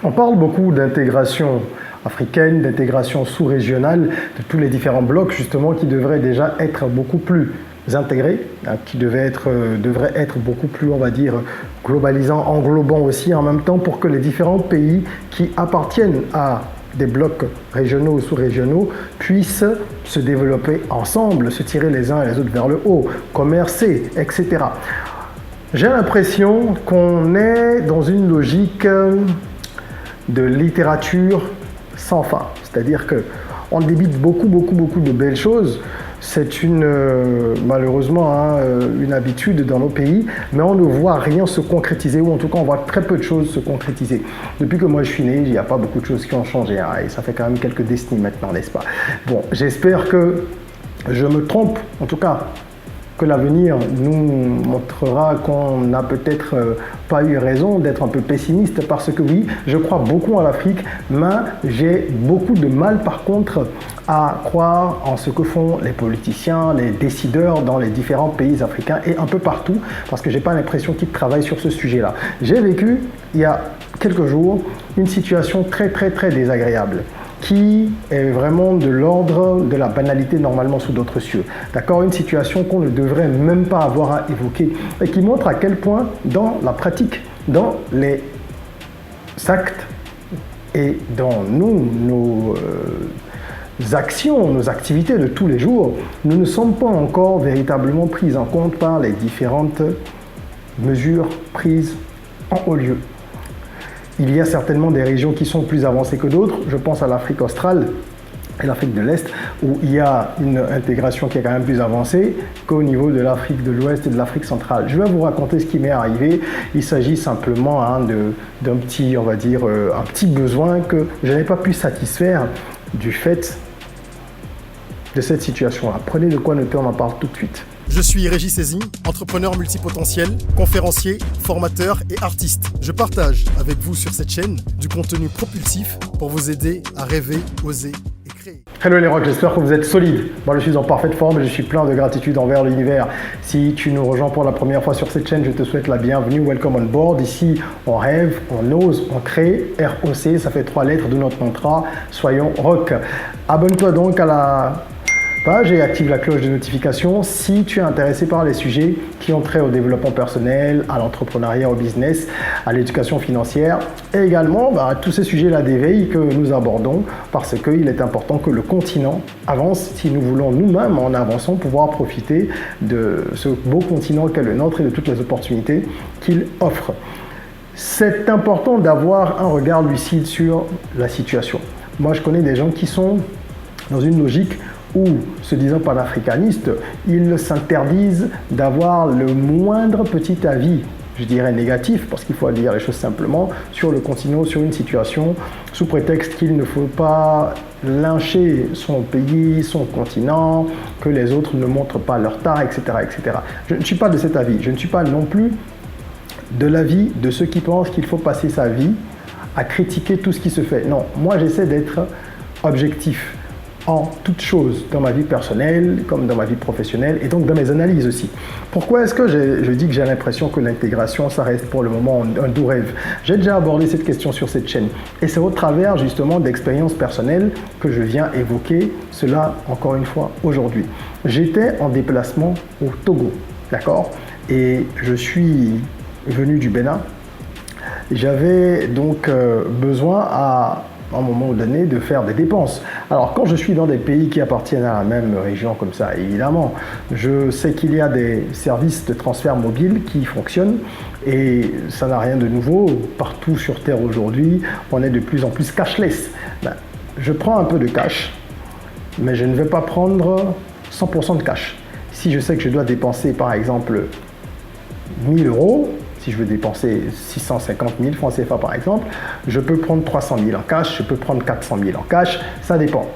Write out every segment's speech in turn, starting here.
On parle beaucoup d'intégration africaine, d'intégration sous-régionale, de tous les différents blocs justement qui devraient déjà être beaucoup plus intégrés, qui devraient être beaucoup plus, on va dire, globalisants, englobants aussi en même temps pour que les différents pays qui appartiennent à des blocs régionaux ou sous-régionaux puissent se développer ensemble, se tirer les uns et les autres vers le haut, commercer, etc. J'ai l'impression qu'on est dans une logique de littérature sans fin. C'est-à-dire qu'on débite beaucoup de belles choses. C'est malheureusement une habitude dans nos pays, mais on ne voit rien se concrétiser, ou en tout cas on voit très peu de choses se concrétiser. Depuis que moi je suis né, il n'y a pas beaucoup de choses qui ont changé, et ça fait quand même quelques décennies maintenant, n'est-ce pas? Bon, j'espère que je me trompe, en tout cas que l'avenir nous montrera qu'on n'a peut-être pas eu raison d'être un peu pessimiste, parce que oui, je crois beaucoup à l'Afrique, mais j'ai beaucoup de mal par contre à croire en ce que font les politiciens, les décideurs dans les différents pays africains et un peu partout, parce que j'ai pas l'impression qu'ils travaillent sur ce sujet-là. J'ai vécu il y a quelques jours une situation très désagréable, qui est vraiment de l'ordre de la banalité normalement sous d'autres cieux. D'accord? Une situation qu'on ne devrait même pas avoir à évoquer et qui montre à quel point dans la pratique, dans les actes et dans nos actions, nos activités de tous les jours, nous ne sommes pas encore véritablement pris en compte par les différentes mesures prises en haut lieu. Il y a certainement des régions qui sont plus avancées que d'autres. Je pense à l'Afrique australe et l'Afrique de l'Est, où il y a une intégration qui est quand même plus avancée qu'au niveau de l'Afrique de l'Ouest et de l'Afrique centrale. Je vais vous raconter ce qui m'est arrivé. Il s'agit simplement d'un petit, on va dire, un petit besoin que je n'ai pas pu satisfaire du fait de cette situation-là. Prenez de quoi noter, on en parle tout de suite. Je suis Régis Sezin, entrepreneur multipotentiel, conférencier, formateur et artiste. Je partage avec vous sur cette chaîne du contenu propulsif pour vous aider à rêver, oser et créer. Hello les rocks, j'espère que vous êtes solides. Moi je suis en parfaite forme et je suis plein de gratitude envers l'univers. Si tu nous rejoins pour la première fois sur cette chaîne, je te souhaite la bienvenue, welcome on board. Ici, on rêve, on ose, on crée. ROC, ça fait 3 lettres de notre mantra. Soyons rock. Abonne-toi donc à la page et active la cloche de notification si tu es intéressé par les sujets qui ont trait au développement personnel, à l'entrepreneuriat, au business, à l'éducation financière et également tous ces sujets-là d'éveil que nous abordons, parce qu'il est important que le continent avance si nous voulons nous-mêmes, en avançant, pouvoir profiter de ce beau continent qu'est le nôtre et de toutes les opportunités qu'il offre. C'est important d'avoir un regard lucide sur la situation. Moi, je connais des gens qui sont dans une logique où, se disant panafricanistes, ils s'interdisent d'avoir le moindre petit avis, je dirais négatif, parce qu'il faut dire les choses simplement, sur le continent, sur une situation, sous prétexte qu'il ne faut pas lyncher son pays, son continent, que les autres ne montrent pas leur tard, etc., etc. Je ne suis pas de cet avis. Je ne suis pas non plus de l'avis de ceux qui pensent qu'il faut passer sa vie à critiquer tout ce qui se fait. Non, moi j'essaie d'être objectif en toutes choses, dans ma vie personnelle, comme dans ma vie professionnelle, et donc dans mes analyses aussi. Pourquoi est-ce que je dis que j'ai l'impression que l'intégration, ça reste pour le moment un doux rêve? J'ai déjà abordé cette question sur cette chaîne, et c'est au travers justement d'expériences personnelles que je viens évoquer cela encore une fois aujourd'hui. J'étais en déplacement au Togo, d'accord? Et je suis venu du Bénin. J'avais donc besoin à un moment donné de faire des dépenses. Alors quand je suis dans des pays qui appartiennent à la même région comme ça, évidemment, je sais qu'il y a des services de transfert mobile qui fonctionnent et ça n'a rien de nouveau. Partout sur Terre aujourd'hui, on est de plus en plus cashless. Je prends un peu de cash, mais je ne vais pas prendre 100% de cash. Si je sais que je dois dépenser par exemple 1000 €, si je veux dépenser 650 000 francs CFA par exemple, je peux prendre 300 000 en cash, je peux prendre 400 000 en cash, ça dépend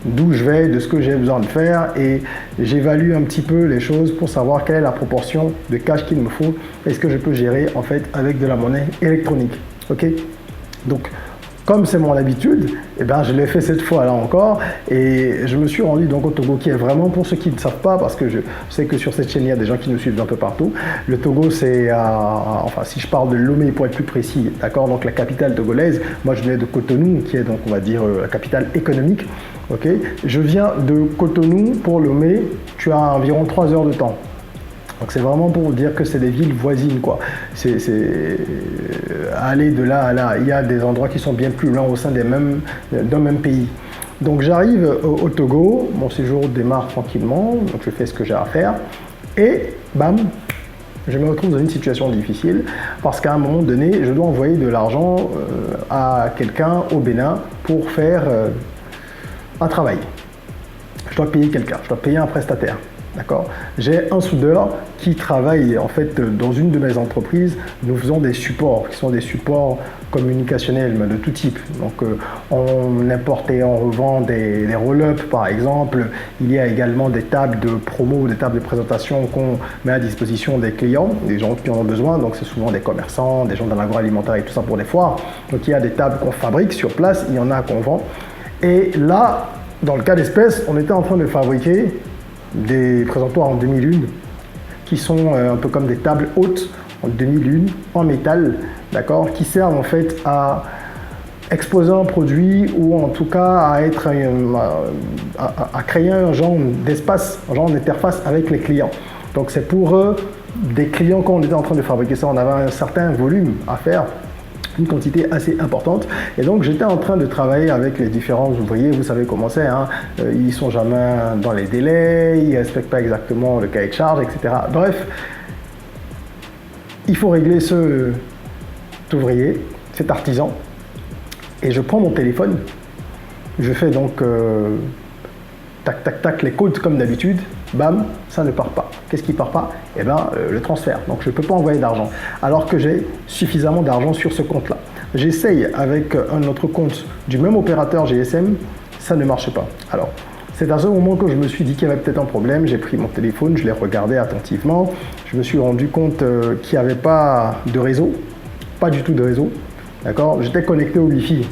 d'où je vais, de ce que j'ai besoin de faire, et j'évalue un petit peu les choses pour savoir quelle est la proportion de cash qu'il me faut et ce que je peux gérer en fait avec de la monnaie électronique. Ok? Donc comme c'est mon habitude, eh ben, je l'ai fait cette fois-là encore et je me suis rendu donc au Togo qui est vraiment, pour ceux qui ne savent pas, parce que je sais que sur cette chaîne il y a des gens qui nous suivent d'un peu partout, le Togo c'est, enfin si je parle de Lomé pour être plus précis, d'accord, donc la capitale togolaise, moi je viens de Cotonou qui est donc on va dire la capitale économique, ok, je viens de Cotonou pour Lomé, tu as environ 3 heures de temps. Donc c'est vraiment pour vous dire que c'est des villes voisines, quoi. C'est aller de là à là. Il y a des endroits qui sont bien plus loin au sein d'un même pays. Donc j'arrive au Togo, mon séjour démarre tranquillement, donc je fais ce que j'ai à faire, et bam, je me retrouve dans une situation difficile parce qu'à un moment donné, je dois envoyer de l'argent à quelqu'un au Bénin pour faire un travail. Je dois payer quelqu'un, je dois payer un prestataire. D'accord. J'ai un soudeur qui travaille en fait dans une de mes entreprises. Nous faisons des supports qui sont des supports communicationnels mais de tout type. Donc on importe et on revend des roll-up par exemple. Il y a également des tables de promo, des tables de présentation qu'on met à disposition des clients, des gens qui en ont besoin. Donc c'est souvent des commerçants, des gens dans l'agroalimentaire et tout ça pour des foires. Donc il y a des tables qu'on fabrique sur place, il y en a qu'on vend. Et là, dans le cas d'espèce, on était en train de fabriquer des présentoirs en demi-lune qui sont un peu comme des tables hautes en demi-lune en métal, d'accord, qui servent en fait à exposer un produit ou en tout cas à être à créer un genre d'espace, un genre d'interface avec les clients. Donc c'est pour des clients quand on était en train de fabriquer ça, on avait un certain volume à faire, une quantité assez importante, et donc j'étais en train de travailler avec les différents ouvriers. Vous savez comment c'est, hein, ils sont jamais dans les délais, ils ne respectent pas exactement le cahier de charge, etc. Bref, il faut régler cet ouvrier, cet artisan, et je prends mon téléphone, je fais donc tac tac tac les codes comme d'habitude, bam, ça ne part pas. Qu'est-ce qui ne part pas? Eh bien, le transfert. Donc, je ne peux pas envoyer d'argent, alors que j'ai suffisamment d'argent sur ce compte-là. J'essaye avec un autre compte du même opérateur GSM, ça ne marche pas. Alors, c'est à ce moment que je me suis dit qu'il y avait peut-être un problème. J'ai pris mon téléphone, je l'ai regardé attentivement. Je me suis rendu compte qu'il n'y avait pas de réseau, pas du tout de réseau. D'accord? J'étais connecté au Wi-Fi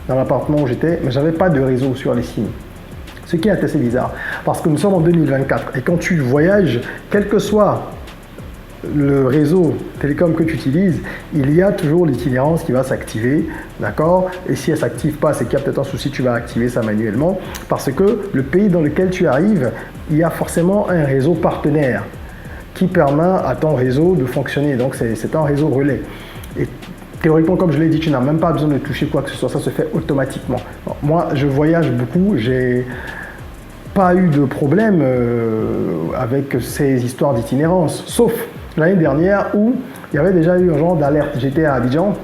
dans l'appartement où j'étais, mais je n'avais pas de réseau sur les SIM. Ce qui est assez bizarre, parce que nous sommes en 2024 et quand tu voyages, quel que soit le réseau télécom que tu utilises, il y a toujours l'itinérance qui va s'activer, d'accord? Et si elle ne s'active pas, c'est qu'il y a peut-être un souci, tu vas activer ça manuellement, parce que le pays dans lequel tu arrives, il y a forcément un réseau partenaire qui permet à ton réseau de fonctionner, donc c'est un réseau relais. Et théoriquement, comme je l'ai dit, tu n'as même pas besoin de toucher quoi que ce soit, ça se fait automatiquement. Bon, moi, je voyage beaucoup, j'ai pas eu de problème avec ces histoires d'itinérance, sauf l'année dernière où il y avait déjà eu un genre d'alerte. J'étais à Abidjan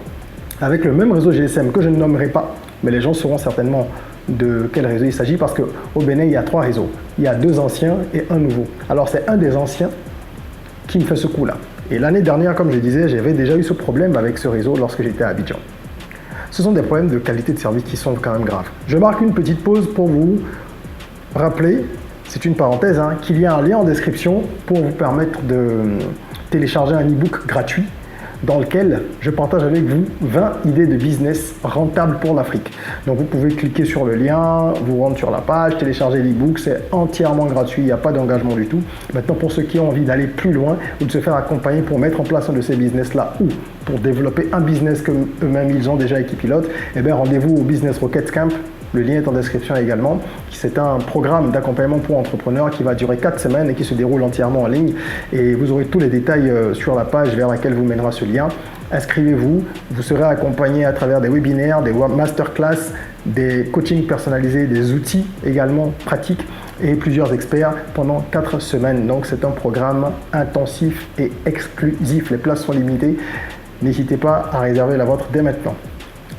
avec le même réseau GSM que je ne nommerai pas, mais les gens sauront certainement de quel réseau il s'agit parce qu'au Bénin, il y a 3 réseaux. Il y a 2 anciens et un nouveau. Alors, c'est un des anciens qui me fait ce coup-là. Et l'année dernière, comme je disais, j'avais déjà eu ce problème avec ce réseau lorsque j'étais à Abidjan. Ce sont des problèmes de qualité de service qui sont quand même graves. Je marque une petite pause pour vous rappeler, c'est une parenthèse, hein, qu'il y a un lien en description pour vous permettre de télécharger un e-book gratuit dans lequel je partage avec vous 20 idées de business rentables pour l'Afrique. Donc vous pouvez cliquer sur le lien, vous rendre sur la page, télécharger l'e-book, c'est entièrement gratuit, il n'y a pas d'engagement du tout. Maintenant, pour ceux qui ont envie d'aller plus loin ou de se faire accompagner pour mettre en place un de ces business-là ou pour développer un business que eux-mêmes ils ont déjà et qui pilotent, eh bien rendez-vous au Business Rockets Camp. Le lien est en description également. C'est un programme d'accompagnement pour entrepreneurs qui va durer 4 semaines et qui se déroule entièrement en ligne. Et vous aurez tous les détails sur la page vers laquelle vous mènera ce lien. Inscrivez-vous. Vous serez accompagné à travers des webinaires, des masterclass, des coachings personnalisés, des outils également pratiques et plusieurs experts pendant 4 semaines. Donc c'est un programme intensif et exclusif. Les places sont limitées. N'hésitez pas à réserver la vôtre dès maintenant.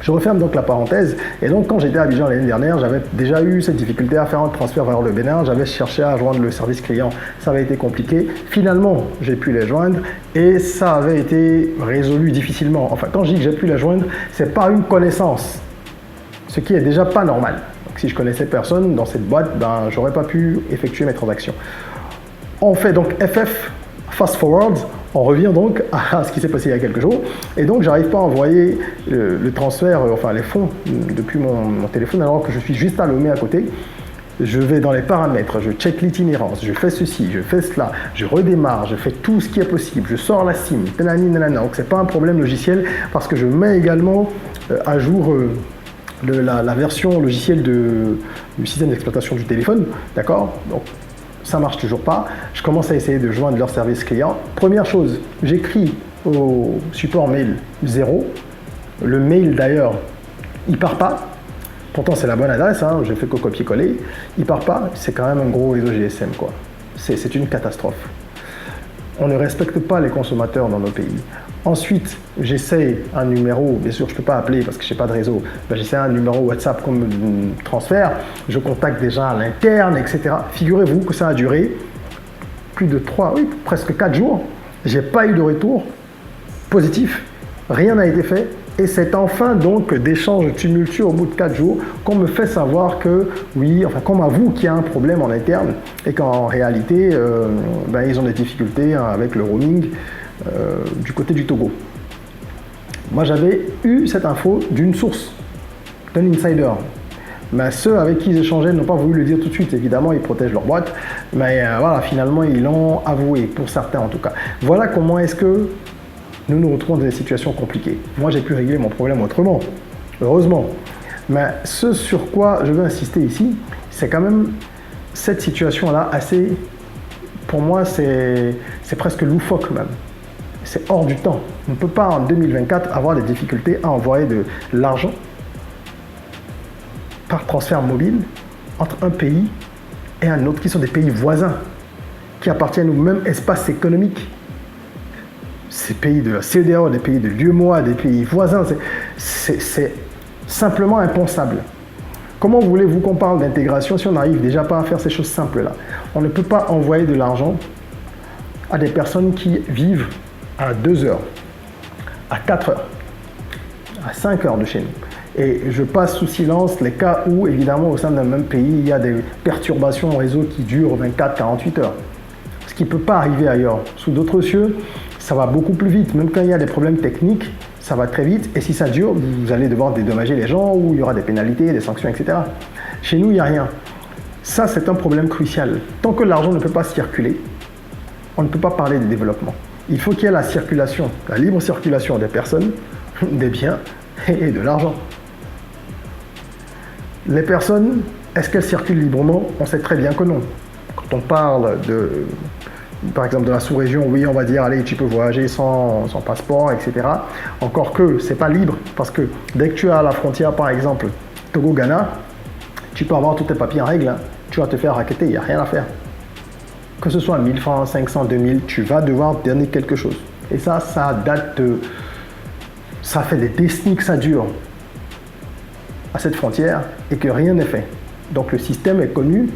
Je referme donc la parenthèse. Et donc, quand j'étais à Abidjan l'année dernière, j'avais déjà eu cette difficulté à faire un transfert vers le Bénin. J'avais cherché à joindre le service client. Ça avait été compliqué. Finalement, j'ai pu les joindre et ça avait été résolu difficilement. Enfin, quand je dis que j'ai pu les joindre, c'est par une connaissance, ce qui est déjà pas normal. Donc, si je connaissais personne dans cette boîte, ben, j'aurais pas pu effectuer mes transactions. On fait donc FF, Fast Forward. On revient donc à ce qui s'est passé il y a quelques jours. Et donc, j'arrive pas à envoyer le transfert, enfin les fonds depuis mon téléphone alors que je suis juste à Lomé à côté. Je vais dans les paramètres, je check l'itinérance, je fais ceci, je fais cela, je redémarre, je fais tout ce qui est possible, je sors la SIM, donc c'est pas un problème logiciel parce que je mets également à jour la version logicielle du système d'exploitation du téléphone, d'accord? Donc ça marche toujours pas. Je commence à essayer de joindre leur service client. Première chose, j'écris au support mail 0. Le mail d'ailleurs, il part pas. Pourtant, c'est la bonne adresse, hein, j'ai fait que copier-coller. Il part pas, c'est quand même un gros réseau GSM, quoi. C'est une catastrophe. On ne respecte pas les consommateurs dans nos pays. Ensuite, j'essaie un numéro, bien sûr, je ne peux pas appeler parce que je n'ai pas de réseau. Ben, j'essaie un numéro WhatsApp comme transfert, je contacte des gens à l'interne, etc. Figurez-vous que ça a duré plus de presque 4 jours. Je n'ai pas eu de retour positif, rien n'a été fait. Et c'est enfin donc d'échanges tumultueux au bout de 4 jours qu'on me fait savoir que oui, enfin qu'on m'avoue qu'il y a un problème en interne et qu'en réalité, ils ont des difficultés avec le roaming du côté du Togo. Moi j'avais eu cette info d'une source, d'un insider. Mais ceux avec qui ils échangeaient n'ont pas voulu le dire tout de suite. Évidemment, ils protègent leur boîte. Mais voilà, finalement, ils l'ont avoué, pour certains en tout cas. Voilà comment est-ce que nous nous retrouvons dans des situations compliquées. Moi, j'ai pu régler mon problème autrement, heureusement. Mais ce sur quoi je veux insister ici, c'est quand même cette situation-là assez, pour moi, c'est presque loufoque même. C'est hors du temps. On ne peut pas en 2024 avoir des difficultés à envoyer de l'argent par transfert mobile entre un pays et un autre, qui sont des pays voisins, qui appartiennent au même espace économique. Ces pays de la CEDEAO, des pays de l'UEMOA, des pays voisins, c'est simplement impensable. Comment voulez-vous qu'on parle d'intégration si on n'arrive déjà pas à faire ces choses simples-là? On ne peut pas envoyer de l'argent à des personnes qui vivent à 2 heures, à 4 heures, à 5 heures de chez nous. Et je passe sous silence les cas où, évidemment, au sein d'un même pays, il y a des perturbations au réseau qui durent 24-48 heures. Ce qui ne peut pas arriver ailleurs. Sous d'autres cieux, ça va beaucoup plus vite. Même quand il y a des problèmes techniques, ça va très vite. Et si ça dure, vous allez devoir dédommager les gens ou il y aura des pénalités, des sanctions, etc. Chez nous, il n'y a rien. Ça, c'est un problème crucial. Tant que l'argent ne peut pas circuler, on ne peut pas parler de développement. Il faut qu'il y ait la circulation, la libre circulation des personnes, des biens et de l'argent. Les personnes, est-ce qu'elles circulent librement? On sait très bien que non. Quand on parle par exemple de la sous-région, oui, on va dire, allez, tu peux voyager sans passeport, etc. Encore que, c'est pas libre, parce que dès que tu es à la frontière, par exemple, Togo-Ghana, tu peux avoir tous tes papiers en règle, hein. Tu vas te faire racketter, il n'y a rien à faire. Que ce soit 1000 francs, 500, 2000, tu vas devoir donner quelque chose. Et ça date de... Ça fait des décennies que ça dure à cette frontière et que rien n'est fait. Donc le système est connu,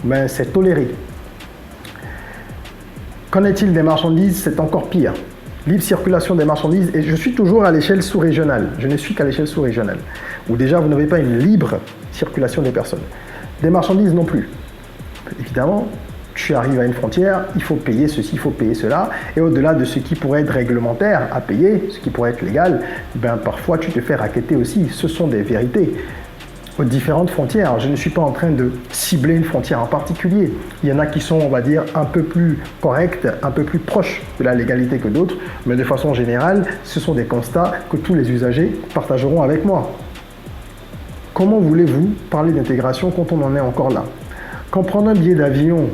mais c'est toléré. Qu'en est-il des marchandises? C'est encore pire. Libre circulation des marchandises, et je suis toujours à l'échelle sous-régionale. Je ne suis qu'à l'échelle sous-régionale, où déjà vous n'avez pas une libre circulation des personnes. Des marchandises non plus. Évidemment, tu arrives à une frontière, il faut payer ceci, il faut payer cela, et au-delà de ce qui pourrait être réglementaire à payer, ce qui pourrait être légal, parfois tu te fais racketter aussi. Ce sont des vérités. Aux différentes frontières. Je ne suis pas en train de cibler une frontière en particulier. Il y en a qui sont, on va dire, un peu plus correctes, un peu plus proches de la légalité que d'autres, mais de façon générale, ce sont des constats que tous les usagers partageront avec moi. Comment voulez-vous parler d'intégration quand on en est encore là? Quand prendre un billet d'avion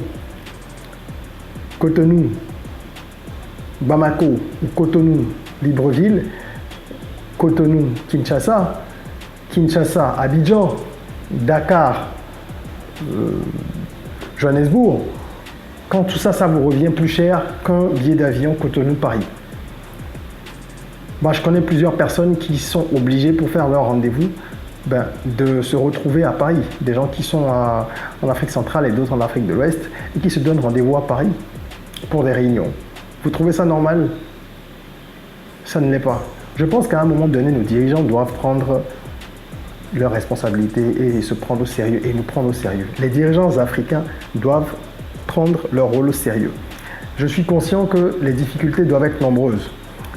Cotonou, Bamako ou Cotonou, Libreville, Cotonou, Kinshasa, Kinshasa, Abidjan, Dakar, Johannesburg, quand tout ça, ça vous revient plus cher qu'un billet d'avion Cotonou-Paris. Je connais plusieurs personnes qui sont obligées pour faire leur rendez-vous de se retrouver à Paris. Des gens qui sont en Afrique centrale et d'autres en Afrique de l'Ouest et qui se donnent rendez-vous à Paris pour des réunions. Vous trouvez ça normal? Ça ne l'est pas. Je pense qu'à un moment donné, nos dirigeants doivent prendre leurs responsabilités et se prendre au sérieux et nous prendre au sérieux. Les dirigeants africains doivent prendre leur rôle au sérieux. Je suis conscient que les difficultés doivent être nombreuses.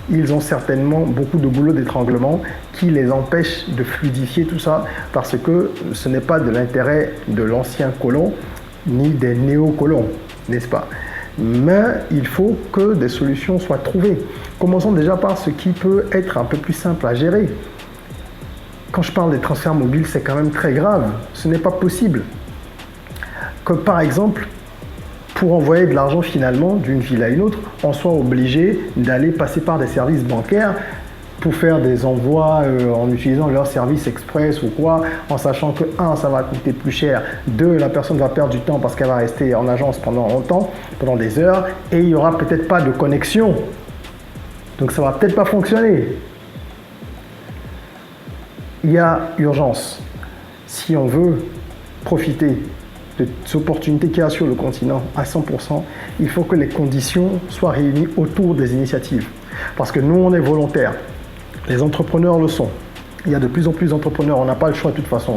Ils ont certainement beaucoup de boulot d'étranglement qui les empêche de fluidifier tout ça parce que ce n'est pas de l'intérêt de l'ancien colon ni des néocolons, n'est-ce pas? Mais il faut que des solutions soient trouvées. Commençons déjà par ce qui peut être un peu plus simple à gérer. Quand je parle des transferts mobiles, c'est quand même très grave. Ce n'est pas possible que, par exemple, pour envoyer de l'argent finalement d'une ville à une autre, on soit obligé d'aller passer par des services bancaires pour faire des envois en utilisant leur service express ou quoi, en sachant que 1, ça va coûter plus cher, 2, la personne va perdre du temps parce qu'elle va rester en agence pendant longtemps, pendant des heures, et il n'y aura peut-être pas de connexion. Donc ça va peut-être pas fonctionner. Il y a urgence. Si on veut profiter des opportunités qu'il y a sur le continent à 100%, il faut que les conditions soient réunies autour des initiatives. Parce que nous, on est volontaires. Les entrepreneurs le sont. Il y a de plus en plus d'entrepreneurs. On n'a pas le choix de toute façon.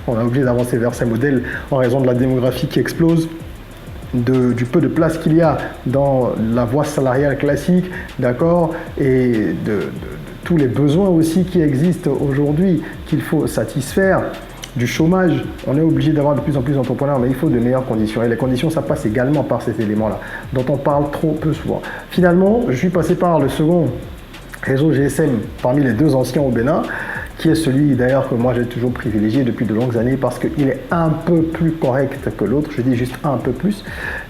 On est obligé d'avancer vers ces modèles en raison de la démographie qui explose, du peu de place qu'il y a dans la voie salariale classique, d'accord, et de tous les besoins aussi qui existent aujourd'hui qu'il faut satisfaire. Du chômage, on est obligé d'avoir de plus en plus d'entrepreneurs, mais il faut de meilleures conditions. Et les conditions, ça passe également par ces éléments-là, dont on parle trop peu souvent. Finalement, je suis passé par le second réseau GSM parmi les 2 anciens au Bénin, qui est celui d'ailleurs que moi j'ai toujours privilégié depuis de longues années parce qu'il est un peu plus correct que l'autre, je dis juste un peu plus.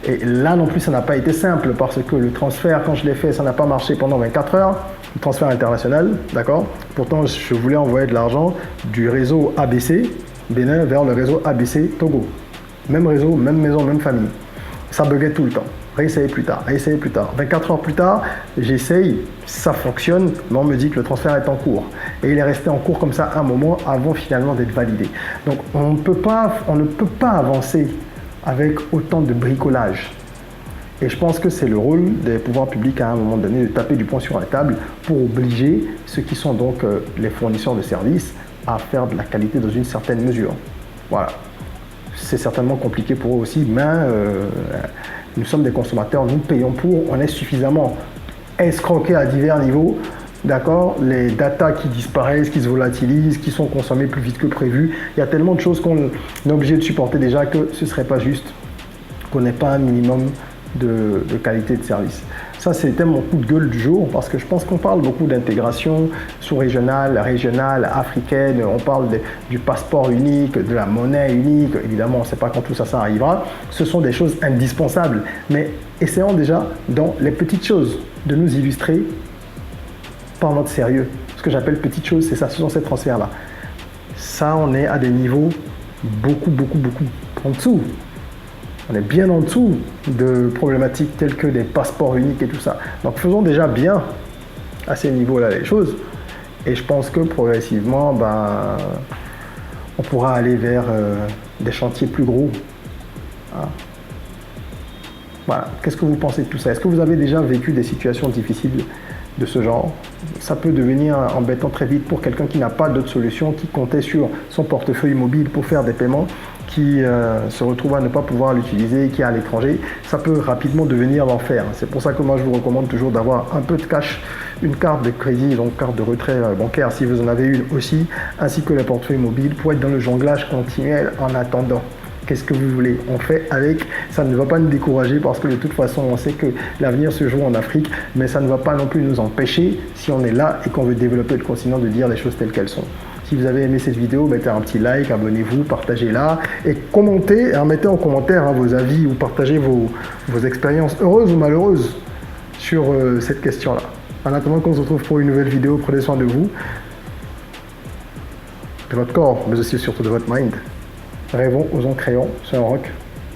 Et là non plus, ça n'a pas été simple parce que le transfert, quand je l'ai fait, ça n'a pas marché pendant 24 heures. Le transfert international, d'accord. Pourtant, je voulais envoyer de l'argent du réseau ABC Bénin vers le réseau ABC Togo. Même réseau, même maison, même famille. Ça buguait tout le temps. Réessayer plus tard, réessayer plus tard. 24 heures plus tard, j'essaye, ça fonctionne, mais on me dit que le transfert est en cours. Et il est resté en cours comme ça un moment avant finalement d'être validé. Donc on ne peut pas avancer avec autant de bricolage. Et je pense que c'est le rôle des pouvoirs publics à un moment donné de taper du poing sur la table pour obliger ceux qui sont donc les fournisseurs de services à faire de la qualité dans une certaine mesure. Voilà. C'est certainement compliqué pour eux aussi, mais nous sommes des consommateurs, nous payons pour, on est suffisamment escroqués à divers niveaux, d'accord, les datas qui disparaissent, qui se volatilisent, qui sont consommées plus vite que prévu, il y a tellement de choses qu'on est obligé de supporter déjà que ce ne serait pas juste qu'on n'ait pas un minimum de qualité de service. Ça, c'était mon coup de gueule du jour parce que je pense qu'on parle beaucoup d'intégration sous-régionale, régionale, africaine. On parle du passeport unique, de la monnaie unique. Évidemment, on ne sait pas quand tout ça arrivera. Ce sont des choses indispensables. Mais essayons déjà, dans les petites choses, de nous illustrer par notre sérieux. Ce que j'appelle petites choses, c'est ça, ce sont ces transferts-là. Ça, on est à des niveaux beaucoup en dessous. On est bien en dessous de problématiques telles que des passeports uniques et tout ça. Donc faisons déjà bien à ces niveaux-là les choses. Et je pense que progressivement, on pourra aller vers des chantiers plus gros. Hein. Voilà. Qu'est-ce que vous pensez de tout ça? Est-ce que vous avez déjà vécu des situations difficiles de ce genre? Ça peut devenir embêtant très vite pour quelqu'un qui n'a pas d'autre solution, qui comptait sur son portefeuille mobile pour faire des paiements, qui se retrouve à ne pas pouvoir l'utiliser, qui est à l'étranger. Ça peut rapidement devenir l'enfer. C'est pour ça que moi je vous recommande toujours d'avoir un peu de cash, une carte de crédit, donc carte de retrait bancaire si vous en avez une aussi, ainsi que les portefeuilles mobiles pour être dans le jonglage continuel en attendant. Qu'est-ce que vous voulez? On fait avec, ça ne va pas nous décourager parce que de toute façon on sait que l'avenir se joue en Afrique, mais ça ne va pas non plus nous empêcher, si on est là et qu'on veut développer le continent, de dire les choses telles qu'elles sont. Si vous avez aimé cette vidéo, mettez un petit like, abonnez-vous, partagez-la et commentez, mettez en commentaire vos avis ou partagez vos expériences heureuses ou malheureuses sur cette question-là. En attendant qu'on se retrouve pour une nouvelle vidéo, prenez soin de vous, de votre corps, mais aussi surtout de votre mind. Rêvons, osons, créons, c'est un rock.